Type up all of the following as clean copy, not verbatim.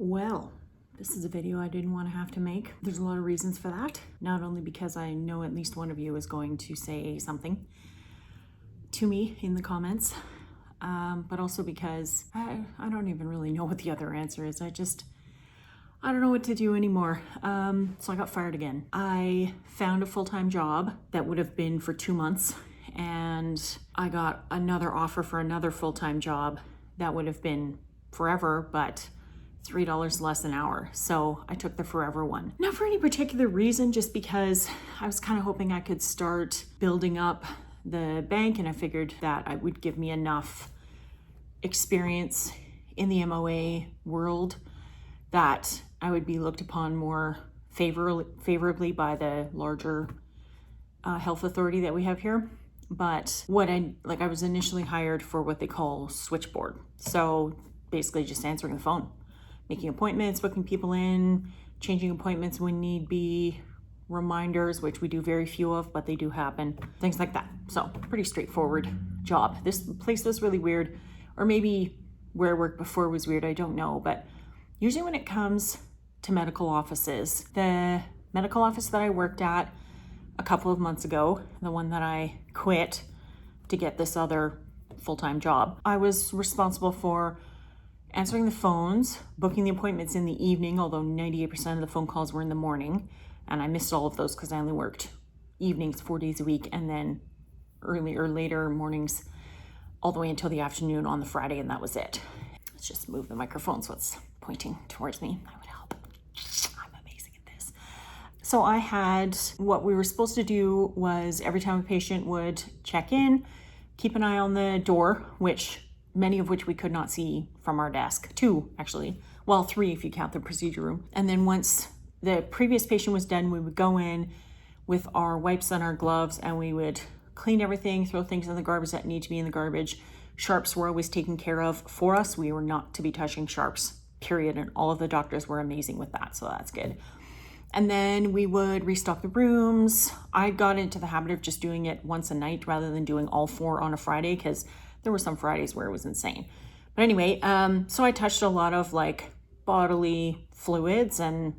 Well, this is a video I didn't want to have to make. There's a lot of reasons for that. Not only because I know at least one of you is going to say something to me in the comments, but also because I don't even really know what the other answer is. I don't know what to do anymore. So I got fired again. I found a full-time job that would have been for 2 months, and I got another offer for another full-time job that would have been forever, but $3 less an hour. So I took the forever one. Not for any particular reason, just because I was kind of hoping I could start building up the bank, and I figured that it would give me enough experience in the MOA world that I would be looked upon more favorably by the larger health authority that we have here. But I was initially hired for what they call switchboard. So basically just answering the phone, making appointments, booking people in, changing appointments when need be, reminders, which we do very few of, but they do happen, things like that. So pretty straightforward job. This place was really weird, or maybe where I worked before was weird, I don't know. But usually when it comes to medical offices, the medical office that I worked at a couple of months ago, the one that I quit to get this other full-time job, I was responsible for answering the phones, booking the appointments in the evening, although 98% of the phone calls were in the morning, and I missed all of those because I only worked evenings 4 days a week, and then early or later mornings all the way until the afternoon on the Friday, and that was it. Let's just move the microphone so it's pointing towards me. That would help. I'm amazing at this. So I had, what we were supposed to do was every time a patient would check in, keep an eye on the door, many of which we could not see from our desk. 2, actually. Well, 3 if you count the procedure room. And then once the previous patient was done, we would go in with our wipes and our gloves, and we would clean everything, throw things in the garbage that need to be in the garbage. Sharps were always taken care of for us. We were not to be touching sharps, period. And all of the doctors were amazing with that, so that's good. And then we would restock the rooms. I got into the habit of just doing it once a night rather than doing all 4 on a Friday, because there were some Fridays where it was insane. But anyway, so I touched a lot of like bodily fluids and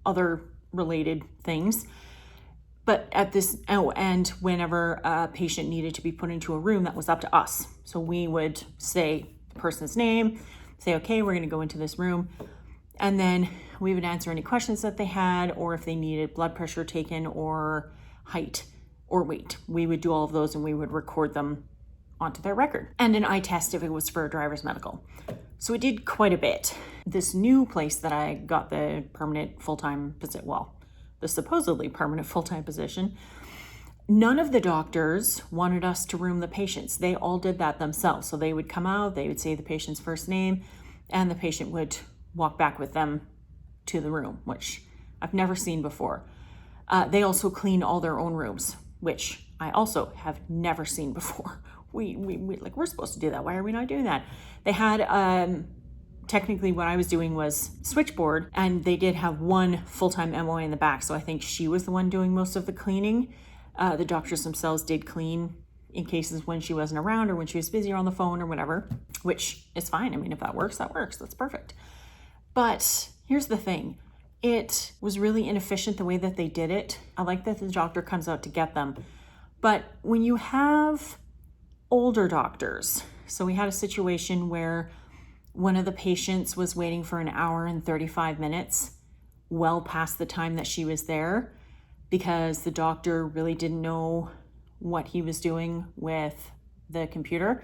other related things. But and whenever a patient needed to be put into a room, that was up to us. So we would say the person's name, say, okay, we're going to go into this room. And then we would answer any questions that they had, or if they needed blood pressure taken or height or weight. We would do all of those, and we would record them onto their record. And an eye test if it was for a driver's medical. So we did quite a bit. This new place that I got the permanent full-time position, the supposedly permanent full-time position, none of the doctors wanted us to room the patients. They all did that themselves. So they would come out, they would say the patient's first name, and the patient would walk back with them to the room, which I've never seen before. They also clean all their own rooms, which I also have never seen before. We're supposed to do that. Why are we not doing that? They had, technically what I was doing was switchboard, and they did have one full-time MOA in the back. So I think she was the one doing most of the cleaning. The doctors themselves did clean in cases when she wasn't around, or when she was busy or on the phone or whatever, which is fine. I mean, if that works, that works. That's perfect. But here's the thing. It was really inefficient the way that they did it. I like that the doctor comes out to get them. But when you have older doctors, so we had a situation where one of the patients was waiting for an hour and 35 minutes, well past the time that she was there, because the doctor really didn't know what he was doing with the computer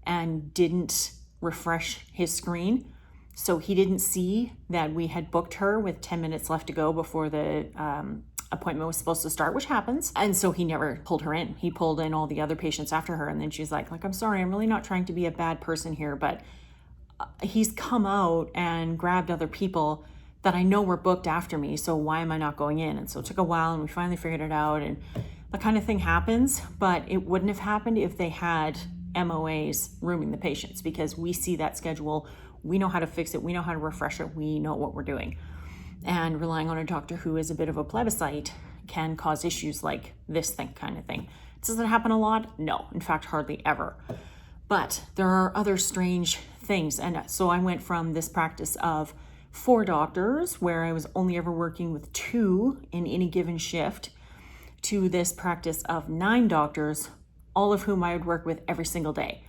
and didn't refresh his screen. So he didn't see that we had booked her with 10 minutes left to go before the appointment was supposed to start, which happens. And so he never pulled her in. He pulled in all the other patients after her. And then she's like, I'm sorry, I'm really not trying to be a bad person here, but he's come out and grabbed other people that I know were booked after me. So why am I not going in? And so it took a while, and we finally figured it out. And that kind of thing happens, but it wouldn't have happened if they had MOAs rooming the patients, because we see that schedule. We know how to fix it. We know how to refresh it. We know what we're doing. And relying on a doctor who is a bit of a plebiscite can cause issues like this kind of thing. Does it happen a lot? No, in fact, hardly ever. But there are other strange things. And so I went from this practice of 4 doctors, where I was only ever working with 2 in any given shift, to this practice of 9 doctors, all of whom I would work with every single day.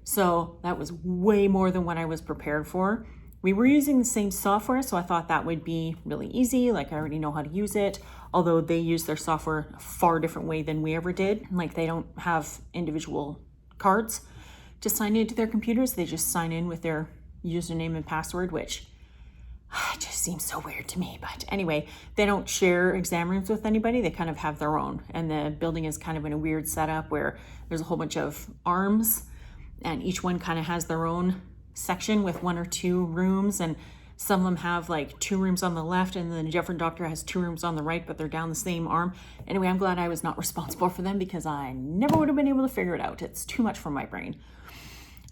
So that was way more than what I was prepared for. We were using the same software, so I thought that would be really easy. Like, I already know how to use it, although they use their software a far different way than we ever did. Like, they don't have individual cards to sign into their computers. They just sign in with their username and password, which just seems so weird to me. But anyway, they don't share exam rooms with anybody. They kind of have their own. And the building is kind of in a weird setup where there's a whole bunch of arms, and each one kind of has their own section with 1 or 2 rooms. And some of them have like 2 rooms on the left, and then a different doctor has 2 rooms on the right, but they're down the same arm. Anyway, I'm glad I was not responsible for them, because I never would have been able to figure it out. It's too much for my brain.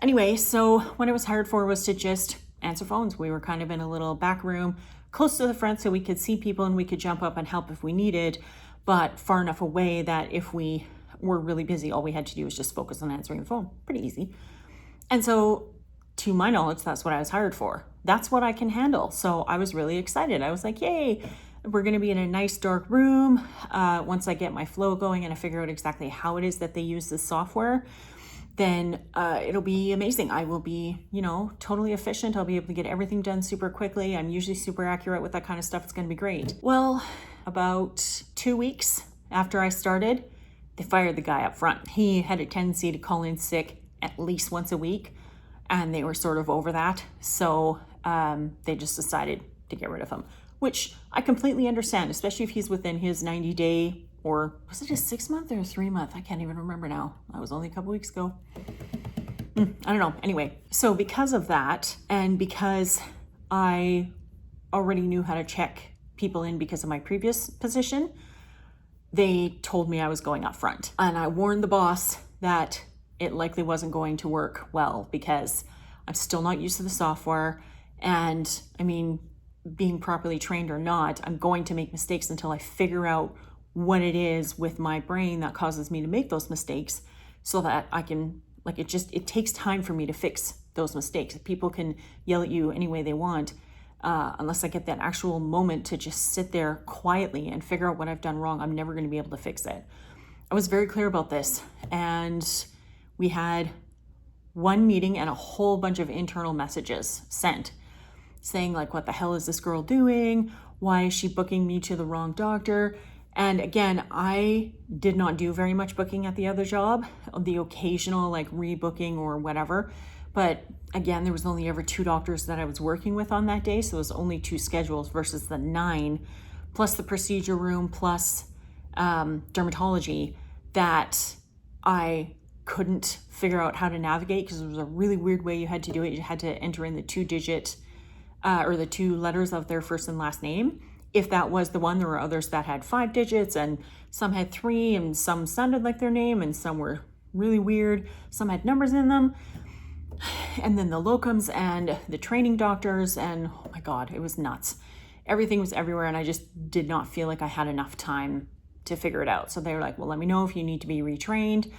Anyway, so what I was hired for was to just answer phones. We were kind of in a little back room close to the front, so we could see people and we could jump up and help if we needed, but far enough away that if we were really busy, all we had to do was just focus on answering the phone. Pretty easy. And so, to my knowledge, that's what I was hired for. That's what I can handle. So I was really excited. I was like, yay, we're going to be in a nice dark room. Once I get my flow going and I figure out exactly how it is that they use this software, then it'll be amazing. I will be, totally efficient. I'll be able to get everything done super quickly. I'm usually super accurate with that kind of stuff. It's going to be great. Well, about 2 weeks after I started, they fired the guy up front. He had a tendency to call in sick at least once a week, and they were sort of over that. So they just decided to get rid of him, which I completely understand, especially if he's within his 90-day, or was it a 6-month or a 3-month? I can't even remember now. That was only a couple weeks ago. I don't know. Anyway, so because of that, and because I already knew how to check people in because of my previous position, they told me I was going up front. And I warned the boss that it likely wasn't going to work well, because I'm still not used to the software. And I mean, being properly trained or not, I'm going to make mistakes until I figure out what it is with my brain that causes me to make those mistakes, so that I can, it takes time for me to fix those mistakes. People can yell at you any way they want, unless I get that actual moment to just sit there quietly and figure out what I've done wrong, I'm never going to be able to fix it. I was very clear about this, and we had one meeting and a whole bunch of internal messages sent saying, like, what the hell is this girl doing? Why is she booking me to the wrong doctor? And again, I did not do very much booking at the other job, the occasional rebooking or whatever. But again, there was only ever 2 doctors that I was working with on that day. So it was only 2 schedules versus the 9, plus the procedure room, plus dermatology, that I couldn't figure out how to navigate, because it was a really weird way you had to do it. You had to enter in the 2-digit or the 2 letters of their first and last name. If that was the one, there were others that had 5 digits, and some had 3, and some sounded like their name, and some were really weird. Some had numbers in them. And then the locums and the training doctors, and oh my God, it was nuts. Everything was everywhere, and I just did not feel like I had enough time to figure it out. So they were like, well, let me know if you need to be retrained.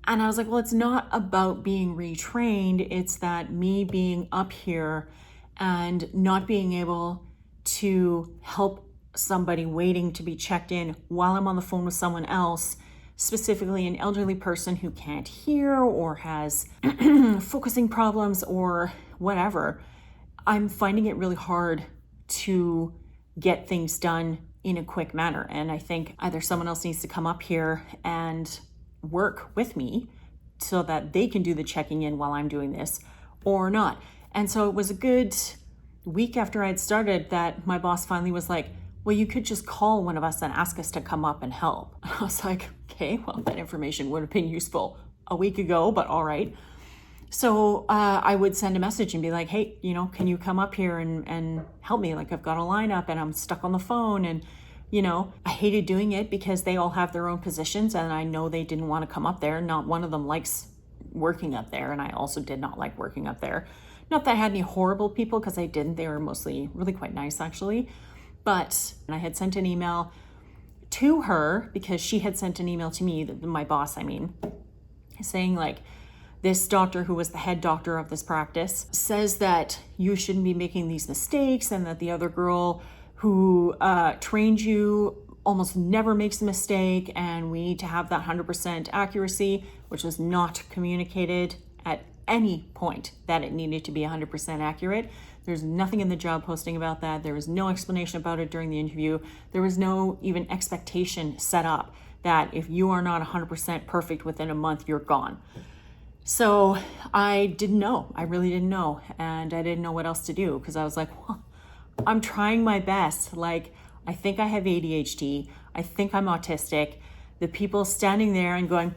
And I was like, well, it's not about being retrained. It's that me being up here and not being able to help somebody waiting to be checked in while I'm on the phone with someone else, specifically an elderly person who can't hear or has focusing problems or whatever. I'm finding it really hard to get things done in a quick manner. And I think either someone else needs to come up here and work with me so that they can do the checking in while I'm doing this, or not. And so it was a good week after I'd started that my boss finally was like, well, you could just call one of us and ask us to come up and help. I was like, okay, well, that information would have been useful a week ago, but all right. So I would send a message and be like, hey, can you come up here and help me? Like, I've got a lineup and I'm stuck on the phone. And, I hated doing it because they all have their own positions, and I know they didn't want to come up there. Not one of them likes working up there. And I also did not like working up there. Not that I had any horrible people, because I didn't. They were mostly really quite nice, actually. But I had sent an email to her because she had sent an email to me, my boss, saying this doctor, who was the head doctor of this practice, says that you shouldn't be making these mistakes, and that the other girl who trained you almost never makes a mistake, and we need to have that 100% accuracy, which was not communicated at any point that it needed to be 100% accurate. There's nothing in the job posting about that. There was no explanation about it during the interview. There was no even expectation set up that if you are not 100% perfect within a month, you're gone. So I didn't know. I really didn't know. And I didn't know what else to do, because I was like, well, I'm trying my best. Like, I think I have ADHD. I think I'm autistic. The people standing there and going,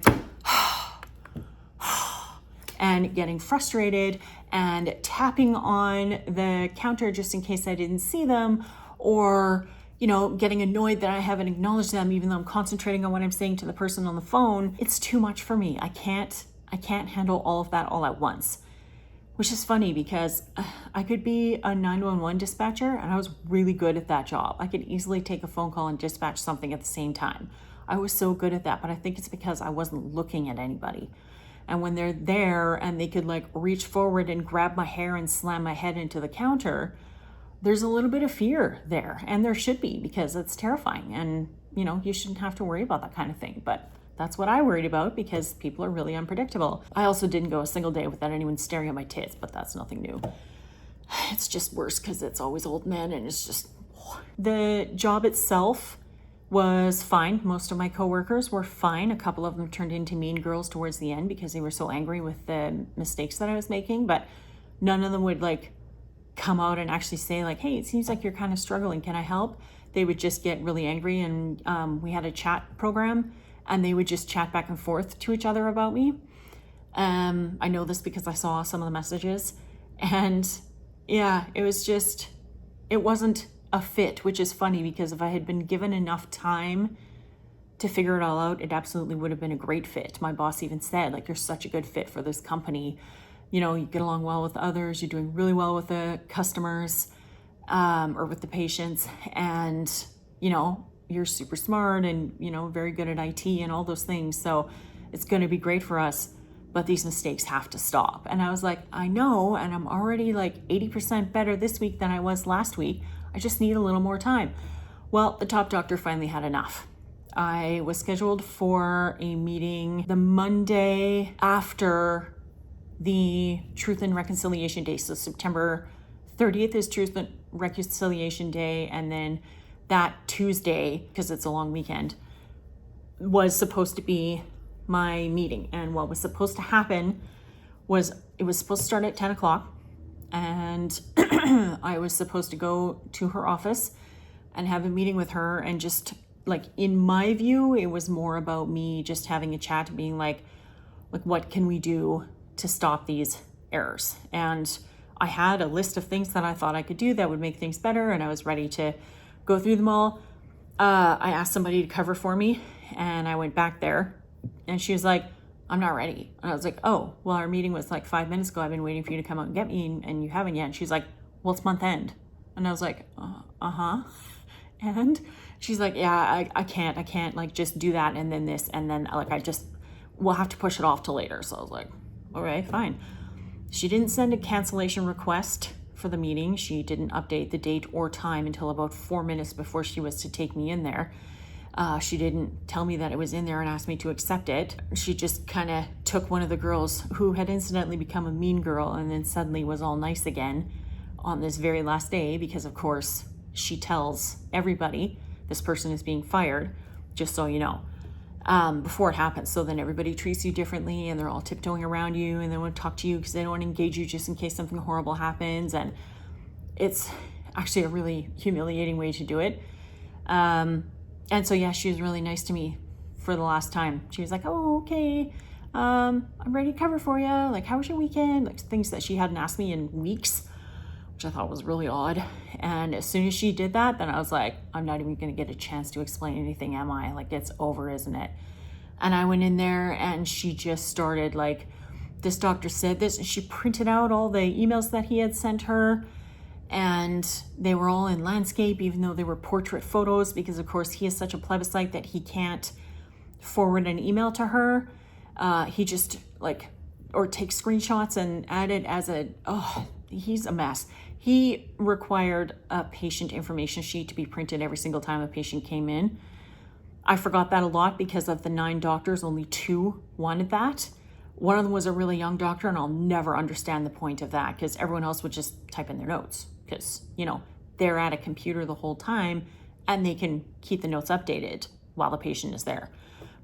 and getting frustrated and tapping on the counter just in case I didn't see them, or, you know, getting annoyed that I haven't acknowledged them even though I'm concentrating on what I'm saying to the person on the phone. It's too much for me. I can't handle all of that all at once, which is funny because I could be a 911 dispatcher, and I was really good at that job. I could easily take a phone call and dispatch something at the same time. I was so good at that, but I think it's because I wasn't looking at anybody. And when they're there and they could like reach forward and grab my hair and slam my head into the counter, there's a little bit of fear there. And there should be, because it's terrifying. And, you know, you shouldn't have to worry about that kind of thing. But that's what I worried about, because people are really unpredictable. I also didn't go a single day without anyone staring at my tits, but that's nothing new. It's just worse because it's always old men, and it's just... The job itself was fine. Most of my coworkers were fine. A couple of them turned into mean girls towards the end because they were so angry with the mistakes that I was making, but none of them would like come out and actually say like, hey, it seems like you're kind of struggling. Can I help? They would just get really angry, and we had a chat program, and they would just chat back and forth to each other about me. I know this because I saw some of the messages, and yeah, it wasn't a fit, which is funny because if I had been given enough time to figure it all out, it absolutely would have been a great fit. My boss even said, like, you're such a good fit for this company. You know, you get along well with others, you're doing really well with the customers, or with the patients, and, you know, you're super smart and, you know, very good at IT and all those things. So it's going to be great for us, but these mistakes have to stop. And I was like, I know, and I'm already like 80% better this week than I was last week. I just need a little more time. Well, the top doctor finally had enough. I was scheduled for a meeting the Monday after the Truth and Reconciliation Day. So September 30th is Truth and Reconciliation Day, and then that Tuesday, because it's a long weekend, was supposed to be my meeting. And what was supposed to happen was it was supposed to start at 10 o'clock, and I was supposed to go to her office and have a meeting with her, and just like, in my view, it was more about me just having a chat, being like what can we do to stop these errors? And I had a list of things that I thought I could do that would make things better, and I was ready to go through them all. I asked somebody to cover for me, and I went back there, and she was like, I'm not ready. And I was like, oh, well, our meeting was like 5 minutes ago. I've been waiting for you to come out and get me, and you haven't yet. And she's like, well, it's month end. And I was like, uh-huh. And she's like, yeah, I can't like just do that and then this, and then like we'll have to push it off till later. So I was like, all right, fine. She didn't send a cancellation request for the meeting. She didn't update the date or time until about 4 minutes before she was to take me in there. She didn't tell me that it was in there and ask me to accept it. She just kind of took one of the girls who had incidentally become a mean girl and then suddenly was all nice again on this very last day, because of course she tells everybody this person is being fired, just so you know, before it happens. So then everybody treats you differently, and they're all tiptoeing around you, and they want to talk to you because they don't want to engage you just in case something horrible happens. And it's actually a really humiliating way to do it. And so, yeah, she was really nice to me for the last time. She was like, oh, okay, I'm ready to cover for you. Like, how was your weekend? Like, things that she hadn't asked me in weeks, which I thought was really odd. And as soon as she did that, then I was like, I'm not even going to get a chance to explain anything, am I? Like, it's over, isn't it? And I went in there, and she just started like, this doctor said this, and she printed out all the emails that he had sent her. And they were all in landscape, even though they were portrait photos, because of course he is such a plebiscite that he can't forward an email to her. He just like or take screenshots and add it as he's a mess. He required a patient information sheet to be printed every single time a patient came in. I forgot that a lot because of the 9 doctors, only 2 wanted that. One of them was a really young doctor, and I'll never understand the point of that because everyone else would just type in their notes because, they're at a computer the whole time and they can keep the notes updated while the patient is there.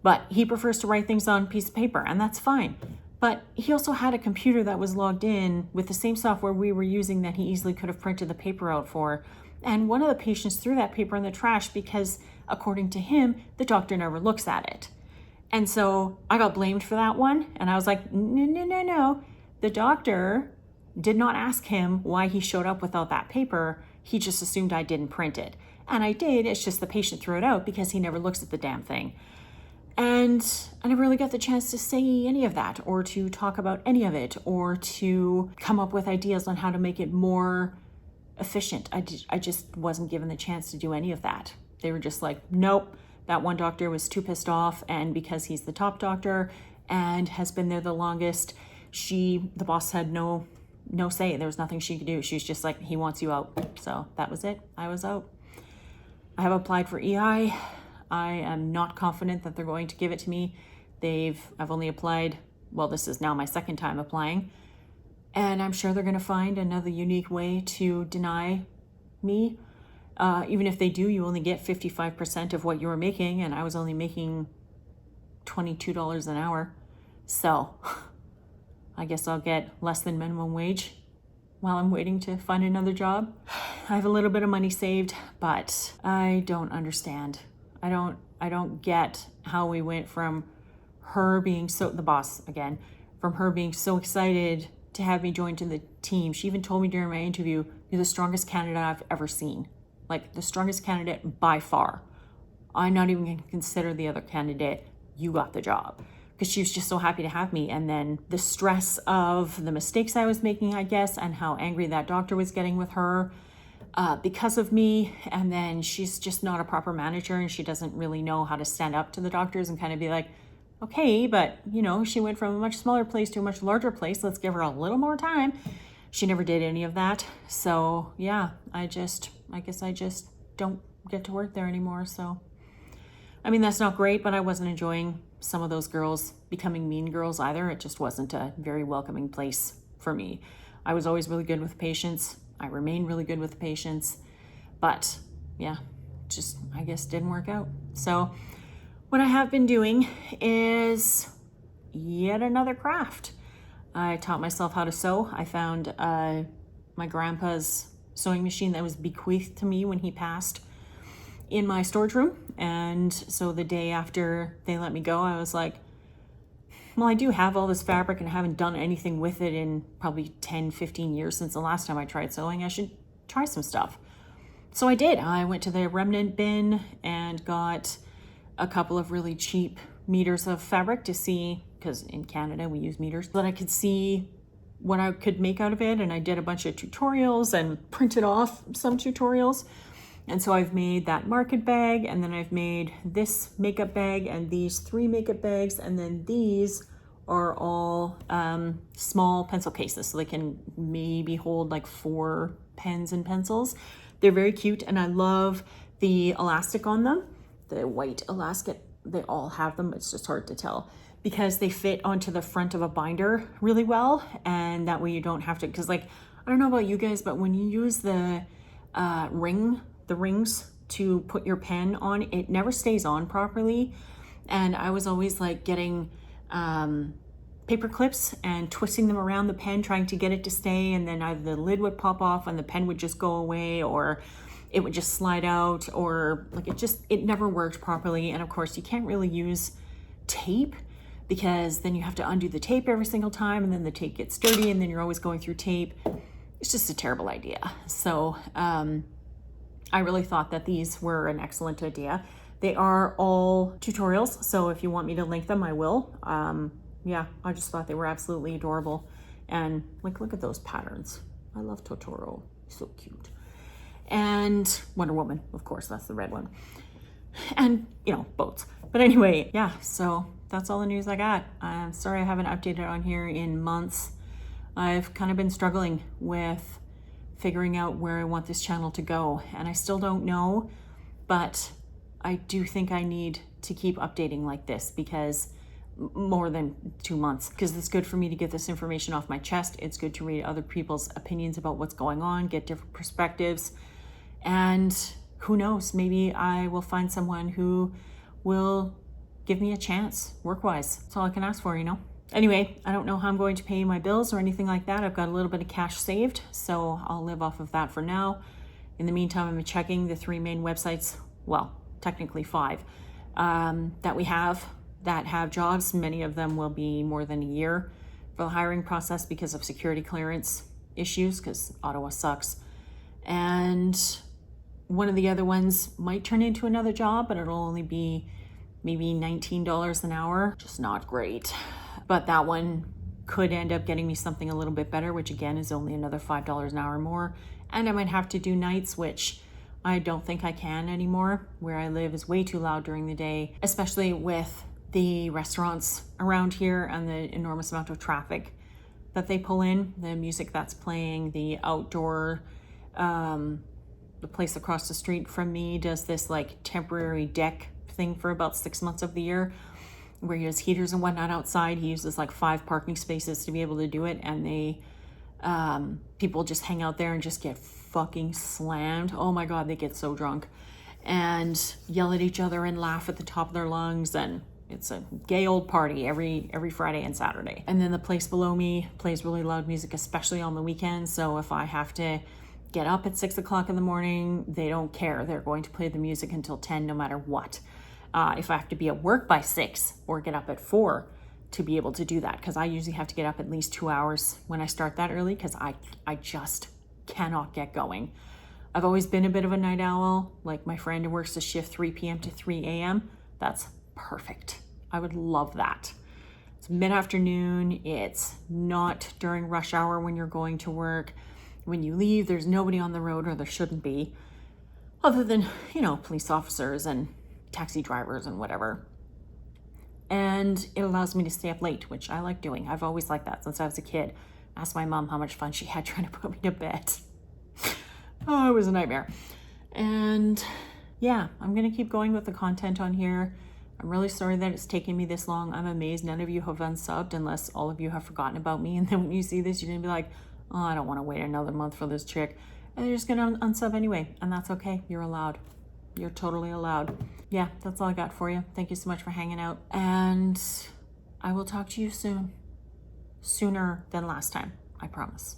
But he prefers to write things on a piece of paper, and that's fine. But he also had a computer that was logged in with the same software we were using that he easily could have printed the paper out for. And one of the patients threw that paper in the trash because, according to him, the doctor never looks at it. And so I got blamed for that one. And I was like, no. The doctor did not ask him why he showed up without that paper. He just assumed I didn't print it. And I did. It's just the patient threw it out because he never looks at the damn thing. And I never really got the chance to say any of that or to talk about any of it or to come up with ideas on how to make it more efficient. I just wasn't given the chance to do any of that. They were just like, nope, that one doctor was too pissed off. And because he's the top doctor and has been there the longest, the boss had no say. There was nothing she could do. She's just like, he wants you out. So that was it. I was out. I have applied for EI. I am not confident that they're going to give it to me. I've only applied, this is now my 2nd time applying, and I'm sure they're going to find another unique way to deny me. Even if they do, you only get 55% of what you were making, and I was only making $22 an hour. So I guess I'll get less than minimum wage while I'm waiting to find another job. I have a little bit of money saved, but I don't understand. I don't get how we went from her being the boss again, from her being so excited to have me join to the team. She even told me during my interview, you're the strongest candidate I've ever seen. Like the strongest candidate by far. I'm not even gonna consider the other candidate. You got the job. Because she was just so happy to have me. And then the stress of the mistakes I was making, I guess, and how angry that doctor was getting with her, because of me. And then she's just not a proper manager and she doesn't really know how to stand up to the doctors and kind of be like, okay, but she went from a much smaller place to a much larger place. Let's give her a little more time. She never did any of that. So yeah, I guess I just don't get to work there anymore. So, that's not great, but I wasn't enjoying some of those girls becoming mean girls either. It just wasn't a very welcoming place for me. I was always really good with patients. I remain really good with patients, but yeah, just, I guess didn't work out. So what I have been doing is yet another craft. I taught myself how to sew. I found my grandpa's sewing machine that was bequeathed to me when he passed in my storage room. And so the day after they let me go, I was like, well, I do have all this fabric and I haven't done anything with it in probably 10, 15 years since the last time I tried sewing. I should try some stuff. So I did. I went to the remnant bin and got a couple of really cheap meters of fabric to see, because in Canada we use meters, so that I could see what I could make out of it. And I did a bunch of tutorials and printed off some tutorials. And so I've made that market bag, and then I've made this makeup bag and these 3 makeup bags, and then these are all small pencil cases, so they can maybe hold like 4 pens and pencils. They're very cute, and I love the elastic on them, the white elastic. They all have them. It's just hard to tell because they fit onto the front of a binder really well, and that way you don't have to, because like, I don't know about you guys, but when you use the rings to put your pen on, it never stays on properly. And I was always like getting paper clips and twisting them around the pen, trying to get it to stay, and then either the lid would pop off and the pen would just go away, or it would just slide out, or like it never worked properly. And of course you can't really use tape because then you have to undo the tape every single time, and then the tape gets dirty, and then you're always going through tape. It's just a terrible idea. So I really thought that these were an excellent idea. They are all tutorials, so if you want me to link them, I will. Yeah, I just thought they were absolutely adorable. And like, look at those patterns. I love Totoro, so cute. And Wonder Woman, of course, that's the red one. And, boats. But anyway, yeah, so that's all the news I got. I'm sorry I haven't updated on here in months. I've kind of been struggling with figuring out where I want this channel to go, and I still don't know, but I do think I need to keep updating like this because more than 2 months, because it's good for me to get this information off my chest. It's good to read other people's opinions about what's going on, get different perspectives, and who knows, maybe I will find someone who will give me a chance work-wise. That's all I can ask for, you know? Anyway, I don't know how I'm going to pay my bills or anything like that. I've got a little bit of cash saved, so I'll live off of that for now. In the meantime, I'm checking the 3 main websites, well, technically 5, that we have that have jobs. Many of them will be more than a year for the hiring process because of security clearance issues, because Ottawa sucks. And one of the other ones might turn into another job, but it'll only be maybe $19 an hour. Just not great. But that one could end up getting me something a little bit better, which again is only another $5 an hour more. And I might have to do nights, which I don't think I can anymore. Where I live is way too loud during the day, especially with the restaurants around here and the enormous amount of traffic that they pull in, the music that's playing, the outdoor, the place across the street from me does this like temporary deck thing for about 6 months of the year, where he has heaters and whatnot outside. He uses like 5 parking spaces to be able to do it, and they people just hang out there and just get fucking slammed. Oh my god, they get so drunk and yell at each other and laugh at the top of their lungs, and it's a gay old party every Friday and Saturday. And then the place below me plays really loud music, especially on the weekends. So if I have to get up at 6 o'clock in the morning, they don't care. They're going to play the music until 10 no matter what. If I have to be at work by 6 or get up at 4 to be able to do that, because I usually have to get up at least 2 hours when I start that early, because I just cannot get going. I've always been a bit of a night owl. Like my friend who works the shift 3 p.m. to 3 a.m. That's perfect. I would love that. It's mid-afternoon. It's not during rush hour when you're going to work. When you leave, there's nobody on the road, or there shouldn't be, other than, you know, police officers and taxi drivers and whatever. And it allows me to stay up late, which I like doing. I've always liked that since I was a kid. Asked my mom how much fun she had trying to put me to bed. Oh, it was a nightmare. And yeah, I'm gonna keep going with the content on here. I'm really sorry that it's taken me this long. I'm amazed none of you have unsubbed, unless all of you have forgotten about me. And then when you see this, you're gonna be like, oh, I don't want to wait another month for this chick. And you're just gonna unsub anyway, and that's okay. You're allowed. You're totally allowed. Yeah, that's all I got for you. Thank you so much for hanging out, and I will talk to you soon. Sooner than last time, I promise.